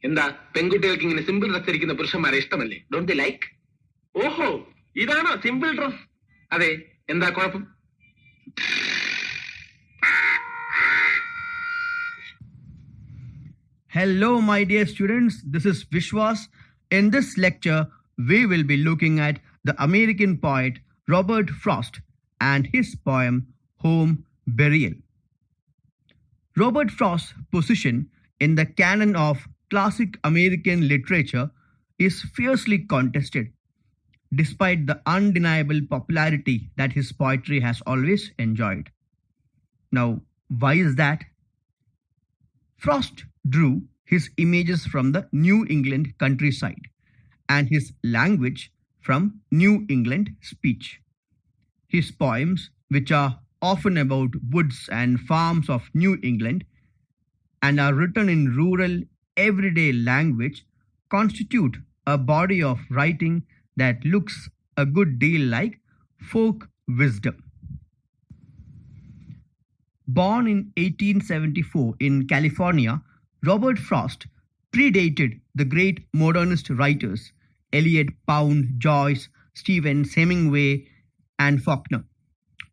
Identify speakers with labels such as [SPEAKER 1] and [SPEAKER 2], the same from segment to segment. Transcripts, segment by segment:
[SPEAKER 1] എന്താ പെൺകുട്ടികൾക്ക് ഇങ്ങനെ സിമ്പിൾ ഡ്രസ് ധരിക്കുന്ന പുരുഷന്മാരെ ഇഷ്ടമല്ലേ? Don't the like? ഓഹോ, ഇതാണോ സിമ്പിൾ ഡ്രസ്? അതെ, എന്താ കുഴപ്പം?
[SPEAKER 2] Hello, my dear students. This is Vishwas. In this lecture, we will be looking at the American poet Robert Frost and his poem Home Burial. Robert Frost's position in the canon of classic American literature is fiercely contested, despite the undeniable popularity that his poetry has always enjoyed. Now, why is that? Frost drew his images from the New England countryside and his language from New England speech. His poems, which are often about woods and farms of New England and are written in rural, everyday language, constitute a body of writing that looks a good deal like folk wisdom. Born in 1874 in California, Robert Frost predated the great modernist writers Eliot, Pound, Joyce, Stevens, Hemingway, and Faulkner.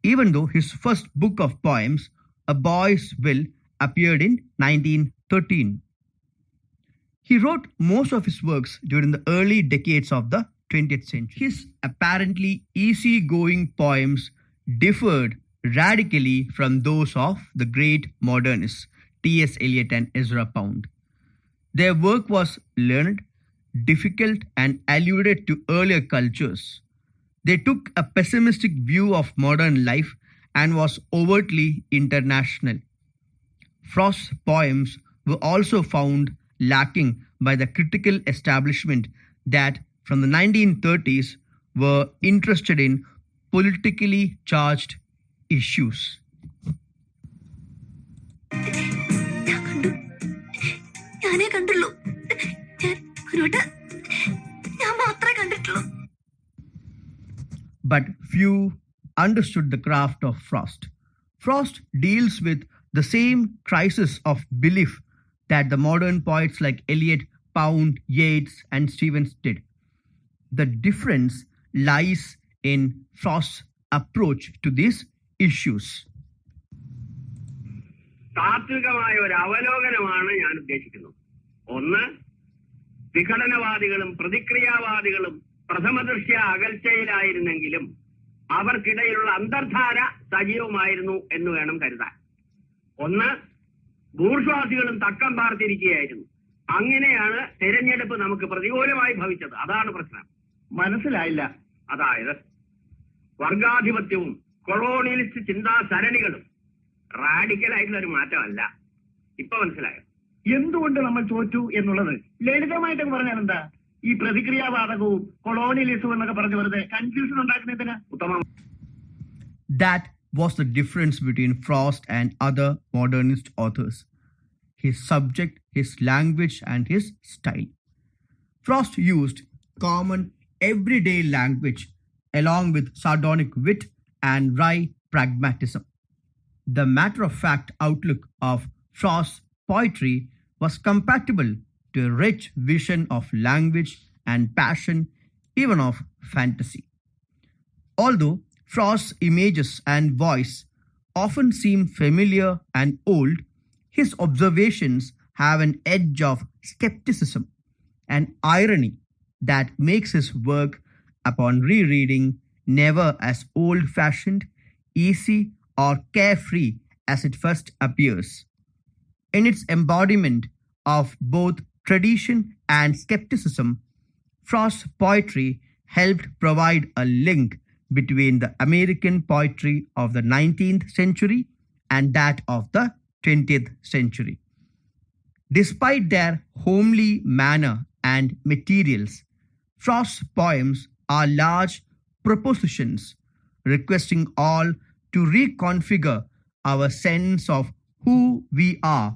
[SPEAKER 2] Even though his first book of poems, A Boy's Will, appeared in 1913. He wrote most of his works during the early decades of the 20th century. His apparently easy-going poems differed radically from those of the great modernists T.S. Eliot and Ezra Pound. Their work was learned, difficult, and alluded to earlier cultures. They took a pessimistic view of modern life and was overtly international. Frost's poems were also found lacking by the critical establishment that from the 1930s were interested in politically charged issues. But few understood the craft of Frost. Frost deals with the same crisis of belief that the modern poets like Eliot, Pound, Yeats, and Stevens did. The difference lies in Frost's approach to these issues.
[SPEAKER 3] താത്വികമായ ഒരു അവലോകനമാണ് ഞാൻ ഉദ്ദേശിക്കുന്നത്. ഒന്ന്, വിഘടനവാദികളും പ്രതിക്രിയാവാദികളും പ്രഥമദൃശ്യ അകൽച്ചയിലായിരുന്നെങ്കിലും അവർക്കിടയിലുള്ള അന്തർധാര സജീവമായിരുന്നു എന്ന് വേണം കരുതാൻ. ഒന്ന്, ബൂർഷ്വാസികളും തക്കം പാർത്തിരിക്കുകയായിരുന്നു. അങ്ങനെയാണ് തെരഞ്ഞെടുപ്പ് നമുക്ക് പ്രതികൂലമായി ഭവിച്ചത്. അതാണ് പ്രശ്നം. മനസ്സിലായില്ല. അതായത് വർഗാധിപത്യവും കൊളോണിയലിസ്റ്റ് ചിന്താസരണികളും റാഡിക്കലായിട്ടുള്ള ഒരു മാറ്റമല്ല. ഇപ്പൊ മനസ്സിലായോ എന്തുകൊണ്ട് നമ്മൾ തോറ്റു എന്നുള്ളത്? ലളിതമായിട്ട് പറഞ്ഞാൽ എന്താ, ഈ പ്രതിക്രിയാവാദകവും കൊളോണിയലിസവും എന്നൊക്കെ പറഞ്ഞു വെറുതെ കൺഫ്യൂഷൻ ഉണ്ടാക്കുന്നതിന് ഉത്തമം.
[SPEAKER 2] That was the difference between Frost and other modernist authors. His subject, his language, and his style. Frost used common everyday language along with sardonic wit and wry pragmatism. The matter-of-fact outlook of Frost's poetry was compatible to a rich vision of language and passion, even of fantasy. Although Frost's images and voice often seem familiar and old, his observations have an edge of skepticism and irony that makes his work, upon rereading, never as old-fashioned, easy, or carefree as it first appears. In its embodiment of both tradition and skepticism, Frost's poetry helped provide a link between the American poetry of the 19th century and that of the 20th century. Despite their homely manner and materials, Frost's poems are large propositions requesting all to reconfigure our sense of who we are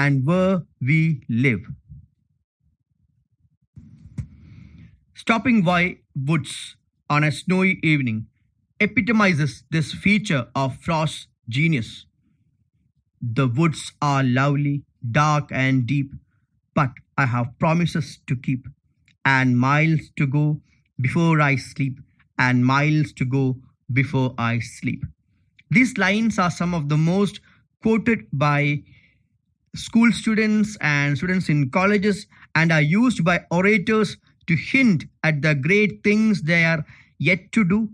[SPEAKER 2] and where we live. Stopping by woods on a snowy evening epitomizes this feature of Frost's genius. The woods are lovely, dark and deep, but I have promises to keep, and miles to go before I sleep, and miles to go before I sleep. These lines are some of the most quoted by school students and students in colleges and are used by orators to hint at the great things they are yet to do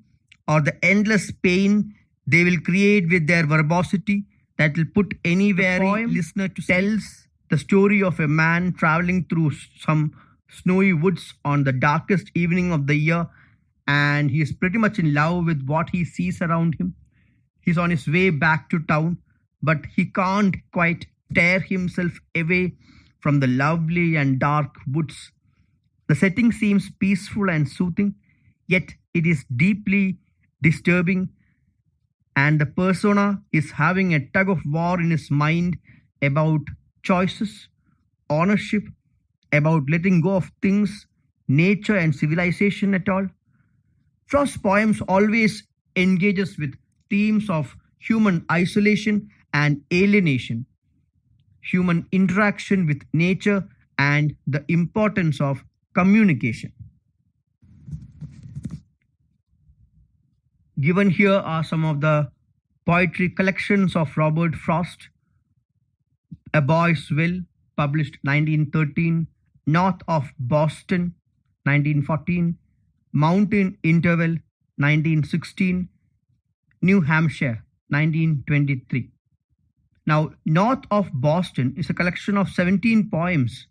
[SPEAKER 2] or the endless pain they will create with their verbosity that will put any weary listener to tells the story of a man traveling through some snowy woods on the darkest evening of the year, and he is pretty much in love with what he sees around him. He's on his way back to town, but he can't quite tear himself away from the lovely and dark woods. The setting seems peaceful and soothing, yet it is deeply disturbing, and the persona is having a tug of war in his mind about choices, ownership, about letting go of things, nature and civilization at all. Frost's poems always engages with themes of human isolation and alienation, human interaction with nature, and the importance of communication. Given here are some of the poetry collections of Robert Frost: A Boy's Will, published 1913, North of Boston, 1914, Mountain Interval, 1916, New Hampshire, 1923. Now, North of Boston is a collection of 17 poems,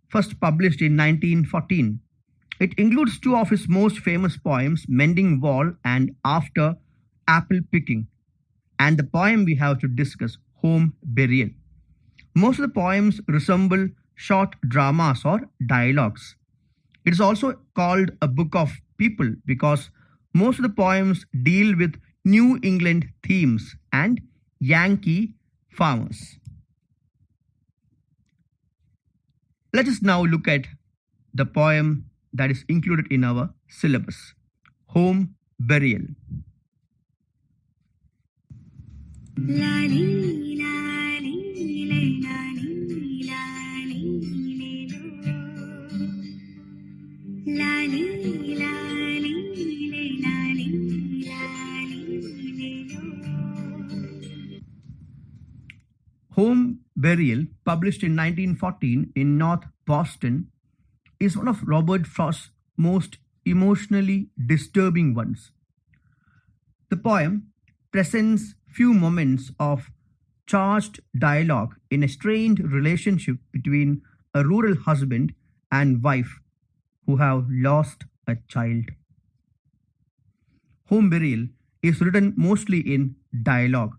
[SPEAKER 2] first published in 1914. It includes two of his most famous poems, Mending Wall and After Apple Picking, and the poem we have to discuss, Home Burial. Most of the poems resemble short dramas or dialogues. It is also called a book of people because most of the poems deal with New England themes and Yankee farmers. Let us now look at the poem that is included in our syllabus, Home Burial. Home Burial, published in 1914 in North Boston, is one of Robert Frost's most emotionally disturbing ones. The poem presents few moments of charged dialogue in a strained relationship between a rural husband and wife who have lost a child. Home Burial is written mostly in dialogue,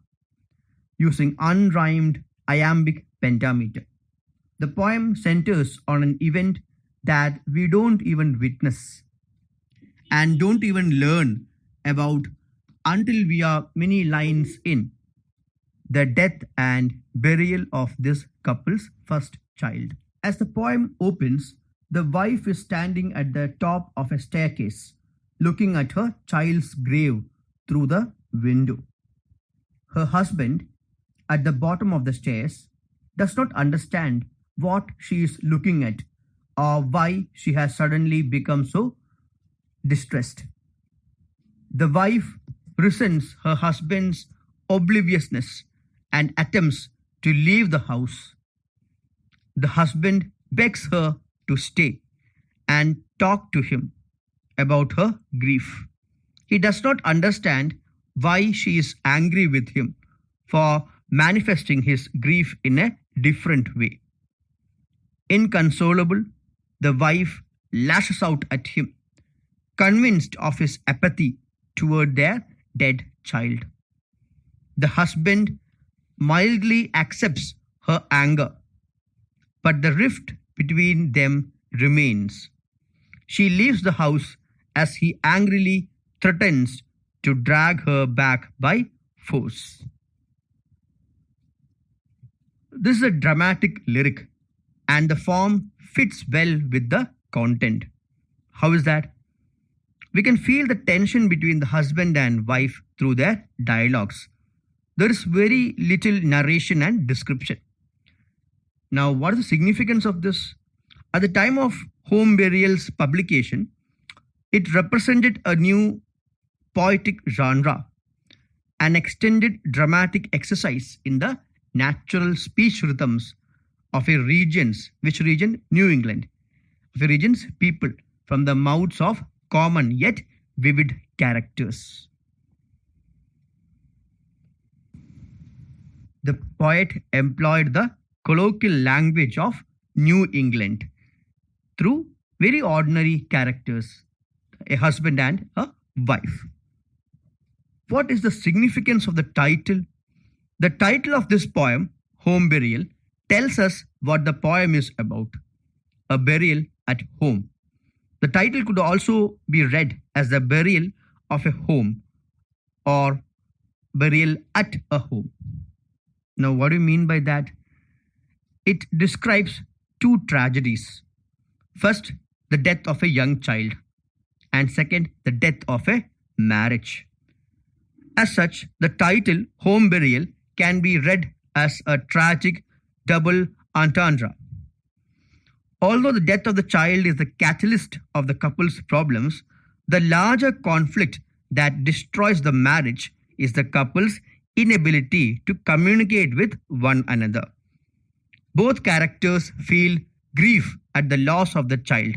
[SPEAKER 2] using unrhymed iambic pentameter. The poem centers on an event that we don't even witness and don't even learn about until we are many lines in: the death and burial of this couple's first child. As the poem opens, the wife is standing at the top of a staircase, looking at her child's grave through the window. Her husband, at the bottom of the stairs, does not understand what she is looking at or why she has suddenly become so distressed. The wife resents her husband's obliviousness and attempts to leave the house. The husband begs her to stay and talk to him about her grief. He does not understand why she is angry with him for manifesting his grief in a different way. Inconsolable, the wife lashes out at him, convinced of his apathy toward their dead child. The husband mildly accepts her anger, but the rift between them remains. She leaves the house as he angrily threatens to drag her back by force. This is a dramatic lyric, and the form fits well with the content. How is that? We can feel the tension between the husband and wife through their dialogues. There is very little narration and description. Now, what is the significance of this? At the time of Home Burial's publication, it represented a new poetic genre, an extended dramatic exercise in the natural speech rhythms of a region's, which region? New England, of a region's people from the mouths of common yet vivid characters. The poet employed the colloquial language of New England through very ordinary characters, a husband and a wife. What is the significance of the title? The title of this poem, Home Burial, tells us what the poem is about: a burial at home. The title could also be read as the burial of a home or burial at a home. Now, what do you mean by that? It describes two tragedies. First, the death of a young child, and second, the death of a marriage. As such, the title Home Burial can be read as a tragic double entendre. Although the death of the child is the catalyst of the couple's problems, the larger conflict that destroys the marriage is the couple's inability to communicate with one another. Both characters feel grief at the loss of the child,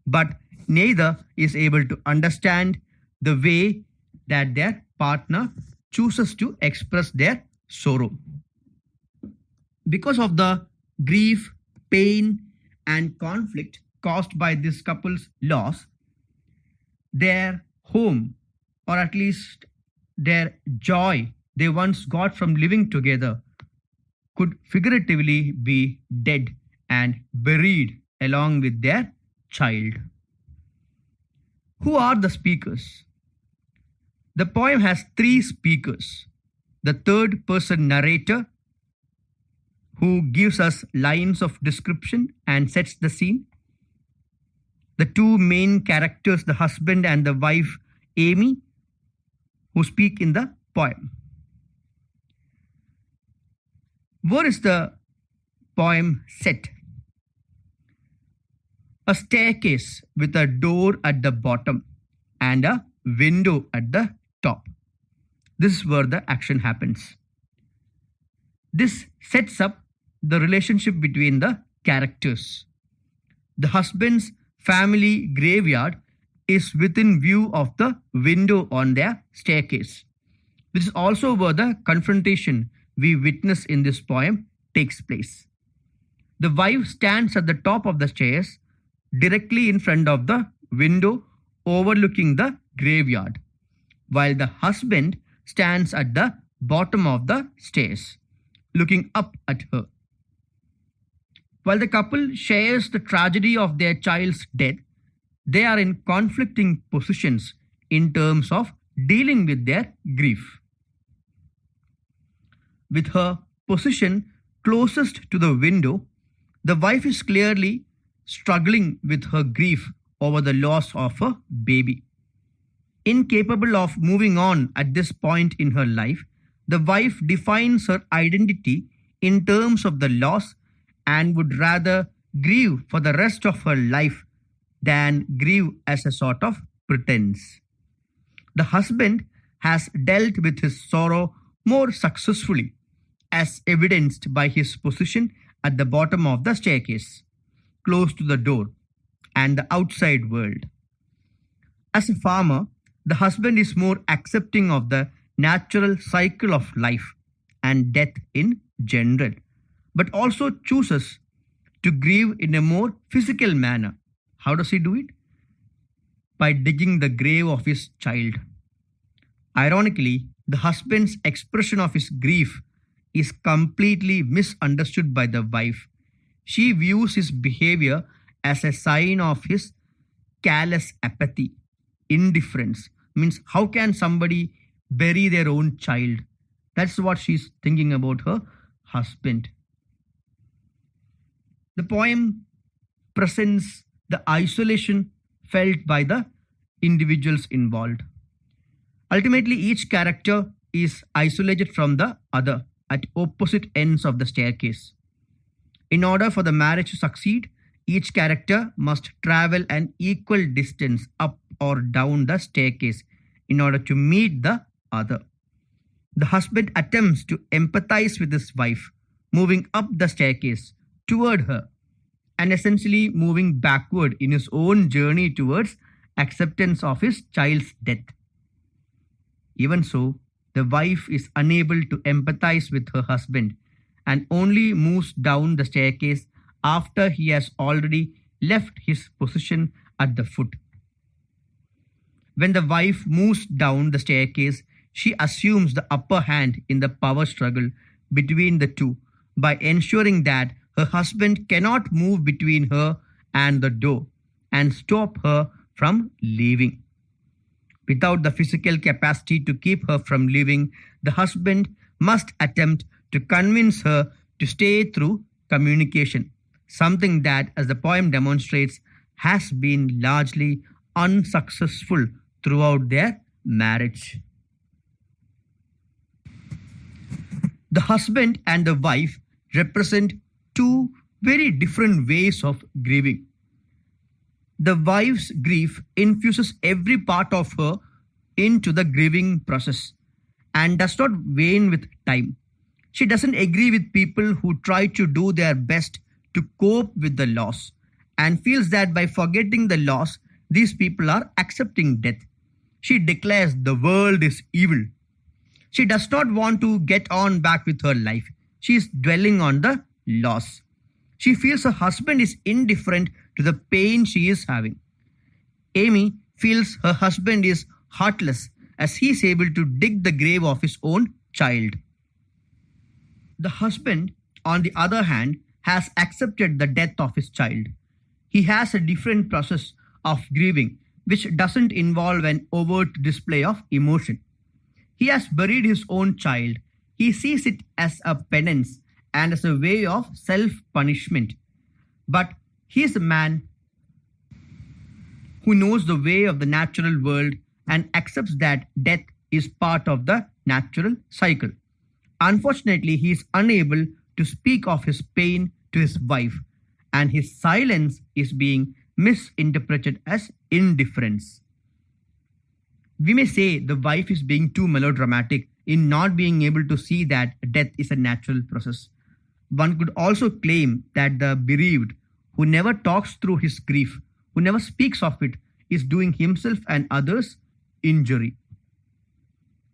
[SPEAKER 2] but neither is able to understand the way that their partner chooses to express their sorrow. Because of the grief, pain, and conflict caused by this couple's loss, their home, or at least their joy they once got from living together, could figuratively be dead and buried along with their child. Who are the speakers? The poem has three speakers: the third person narrator, who gives us lines of description and sets the scene; the two main characters, the husband and the wife, Amy, who speak in the poem. Where is the poem set? A staircase with a door at the bottom and a window at the top. This is where the action happens. This sets up the relationship between the characters. The husband's family graveyard is within view of the window on their staircase. This is also where the confrontation we witness in this poem takes place. The wife stands at the top of the stairs, directly in front of the window overlooking the graveyard, while the husband stands at the bottom of the stairs, looking up at her. While the couple shares the tragedy of their child's death, they are in conflicting positions in terms of dealing with their grief. With her position closest to the window, the wife is clearly struggling with her grief over the loss of a baby. Incapable of moving on at this point in her life, the wife defines her identity in terms of the loss and would rather grieve for the rest of her life than grieve as a sort of pretense. The husband has dealt with his sorrow more successfully, as evidenced by his position at the bottom of the staircase, close to the door and the outside world. As a farmer, the husband is more accepting of the natural cycle of life and death in general, but also chooses to grieve in a more physical manner. How does he do it? By digging the grave of his child. Ironically, the husband's expression of his grief is completely misunderstood by the wife. She views his behavior as a sign of his callous apathy, indifference. Means, how can somebody bury their own child? That's what she's thinking about her husband. The poem presents the isolation felt by the individuals involved. Ultimately, each character is isolated from the other at opposite ends of the staircase. In order for the marriage to succeed, each character must travel an equal distance up or down the staircase in order to meet the other. The husband attempts to empathize with his wife, moving up the staircase toward her, and essentially moving backward in his own journey towards acceptance of his child's death. Even so, the wife is unable to empathize with her husband and only moves down the staircase after he has already left his position at the foot. When the wife moves down the staircase, she assumes the upper hand in the power struggle between the two by ensuring that her husband cannot move between her and the door and stop her from leaving. Without the physical capacity to keep her from leaving, the husband must attempt to convince her to stay through communication, something that, as the poem demonstrates, has been largely unsuccessful throughout their marriage. The husband and the wife represent two very different ways of grieving. The wife's grief infuses every part of her into the grieving process and does not wane with time. She doesn't agree with people who try to do their best to cope with the loss and feels that by forgetting the loss, these people are accepting death. She declares the world is evil. She does not want to get on back with her life. She is dwelling on the loss. She feels her husband is indifferent to the pain she is having. Amy feels her husband is heartless as he is able to dig the grave of his own child. The husband, on the other hand, has accepted the death of his child. He has a different process of grieving, which doesn't involve an overt display of emotion. He has buried his own child. He sees it as a penance and as a way of self-punishment. But he is a man who knows the way of the natural world and accepts that death is part of the natural cycle. Unfortunately, he is unable to speak of his pain to his wife, and his silence is being misinterpreted as indifference. We may say the wife is being too melodramatic in not being able to see that death is a natural process. One could also claim that the bereaved, who never talks through his grief, who never speaks of it, is doing himself and others injury.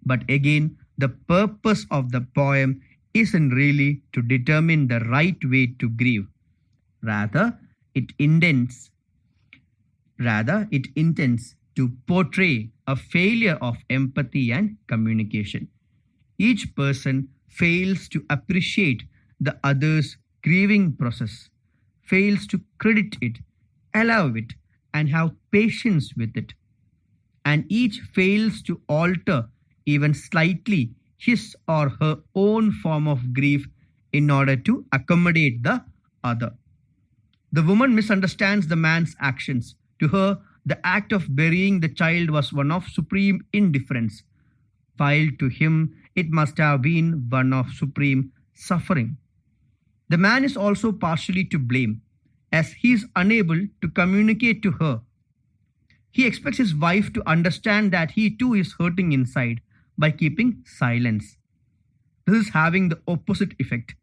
[SPEAKER 2] But again, the purpose of the poem isn't really to determine the right way to grieve. Rather, it intends to portray a failure of empathy and communication. Each person fails to appreciate the other's grieving process, fails to credit it, allow it, and have patience with it. And each fails to alter even slightly his or her own form of grief in order to accommodate the other. The woman misunderstands the man's actions. To her, the act of burying the child was one of supreme indifference, while to him it must have been one of supreme suffering. The man is also partially to blame, as he is unable to communicate to her. He expects his wife to understand that he too is hurting inside by keeping silence. This is having the opposite effect.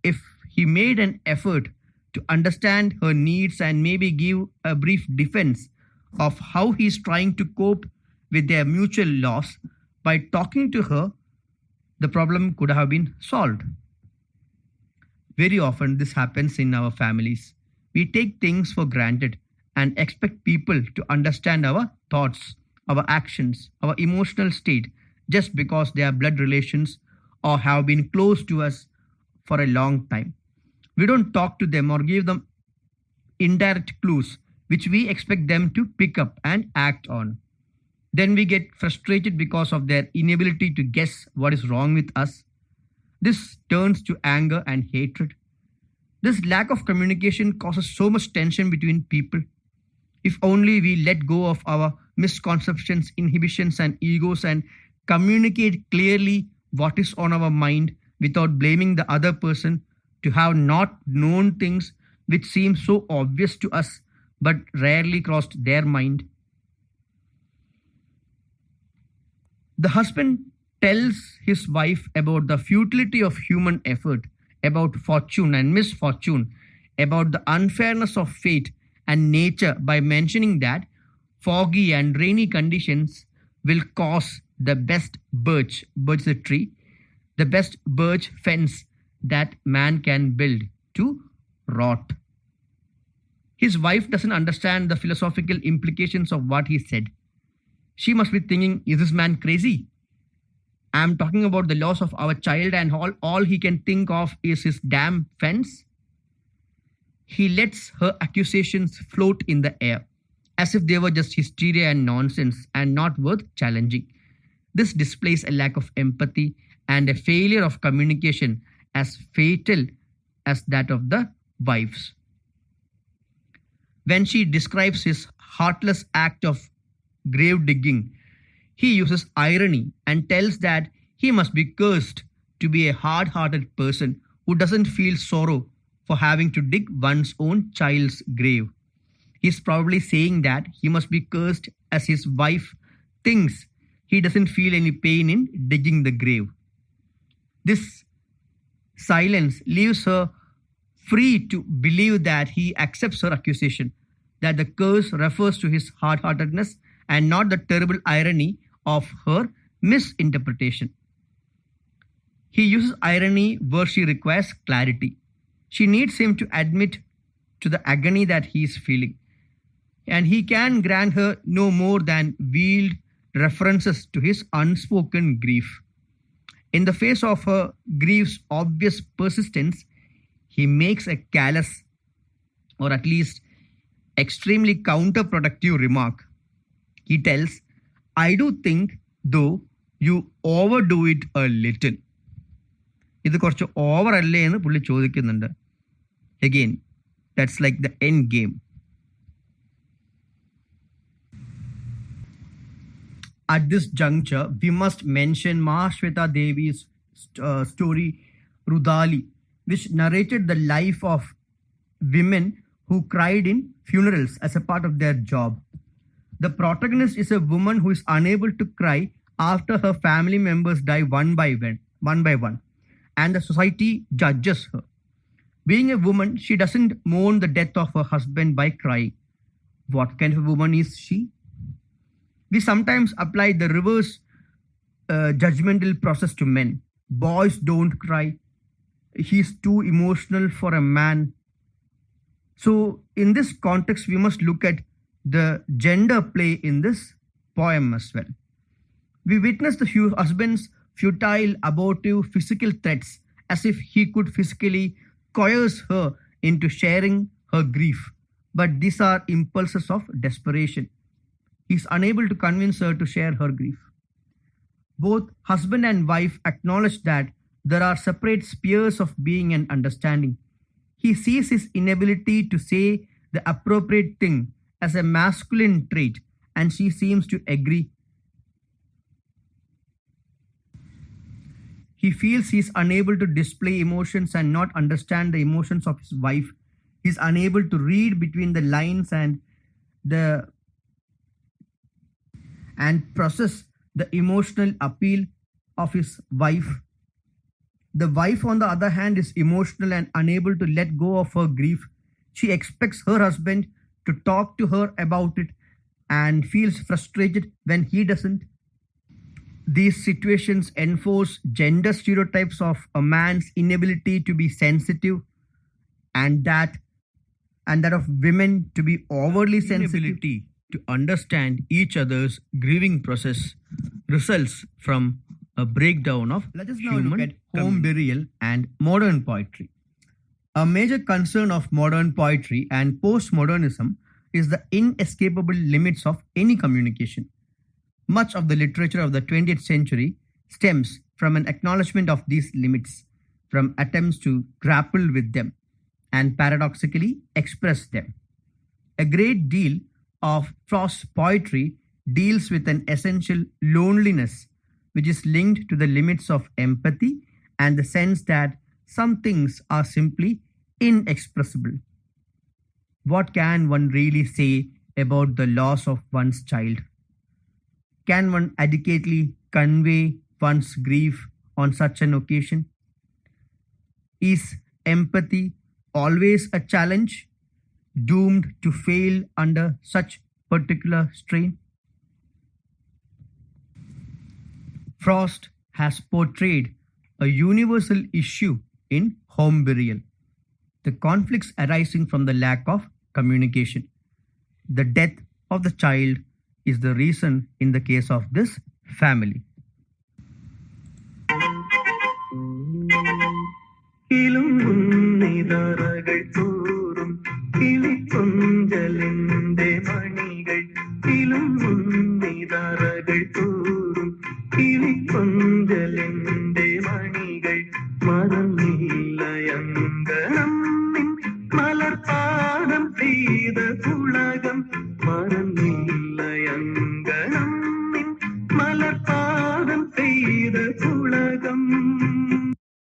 [SPEAKER 2] If he made an effort to understand her needs and maybe give a brief defense of how he is trying to cope with their mutual loss, by talking to her, the problem could have been solved. Very often this happens in our families. We take things for granted and expect people to understand our thoughts, our actions, our emotional state just because they are blood relations or have been close to us for a long time. We don't talk to them or give them indirect clues which we expect them to pick up and act on. Then we get frustrated because of their inability to guess what is wrong with us. This turns to anger and hatred. This lack of communication causes so much tension between people. If only we let go of our misconceptions, inhibitions, and egos and communicate clearly what is on our mind without blaming the other person, to have not known things which seem so obvious to us but rarely crossed their mind. The husband tells his wife about the futility of human effort, about fortune and misfortune, about the unfairness of fate and nature by mentioning that foggy and rainy conditions will cause the best birch is a tree, the best birch fence that man can build to rot. His wife doesn't understand the philosophical implications of what he said. She must be thinking, is this man crazy? I'm talking about the loss of our child and all he can think of is his damn fence. He lets her accusations float in the air, as if they were just hysteria and nonsense and not worth challenging. This displays a lack of empathy and a failure of communication as fatal as that of the wives. When she describes his heartless act of grave digging, he uses irony and tells that he must be cursed to be a hard-hearted person who doesn't feel sorrow for having to dig one's own child's grave. He's probably saying that he must be cursed as his wife thinks he doesn't feel any pain in digging the grave. This silence leaves her free to believe that he accepts her accusation, that the curse refers to his hard-heartedness and not the terrible irony of her misinterpretation. He uses irony where she requires clarity. She needs him to admit to the agony that he is feeling, and he can grant her no more than veiled references to his unspoken grief. In the face of her grief's obvious persistence, he makes a callous, or at least extremely counterproductive remark. He tells, I do think, though, you overdo it a little. ഇത് കുറച്ച് over അല്ലേ എന്ന് പുള്ളി ചോദിക്കുന്നുണ്ട്. Again, that's like the end game. At this juncture, we must mention Mahashweta Devi's story Rudali, which narrated the life of women who cried in funerals as a part of their job. The protagonist is a woman who is unable to cry after her family members die one by one, and the society judges her. Being a woman, she doesn't mourn the death of her husband by crying. What kind of woman is she? We sometimes apply the reverse judgmental process to men. Boys don't cry. He's too emotional for a man. So in this context, we must look at the gender play in this poem as well. We witness the husband's futile, abortive physical threats as if he could physically coerce her into sharing her grief. But these are impulses of desperation. He is unable to convince her to share her grief. Both husband and wife acknowledge that there are separate spheres of being and understanding. He sees his inability to say the appropriate thing as a masculine trait, and she seems to agree. He feels he is unable to display emotions and not understand the emotions of his wife. He is unable to read between the lines and process the emotional appeal of his wife. The wife, on the other hand, is emotional and unable to let go of her grief. She expects her husband to talk to her about it and feels frustrated when he doesn't. These situations enforce gender stereotypes of a man's inability to be sensitive and that of women to be overly sensitive. To understand each other's grieving process results from a breakdown of
[SPEAKER 4] Let us now look at
[SPEAKER 2] home burial and modern poetry. A major concern of modern poetry and postmodernism is the inescapable limits of any communication. Much of the literature of the 20th century stems from an acknowledgement of these limits, from attempts to grapple with them and paradoxically express them. A great deal of Frost's poetry deals with an essential loneliness which is linked to the limits of empathy and the sense that some things are simply inexpressible. What can one really say about the loss of one's child? Can one adequately convey one's grief on such an occasion? Is empathy always a challenge, doomed to fail under such particular strain? Frost has portrayed a universal issue in home burial, the conflicts arising from the lack of communication. The death of the child is the reason in the case of this family.
[SPEAKER 4] ഇലും ഉന്നിതറകൾ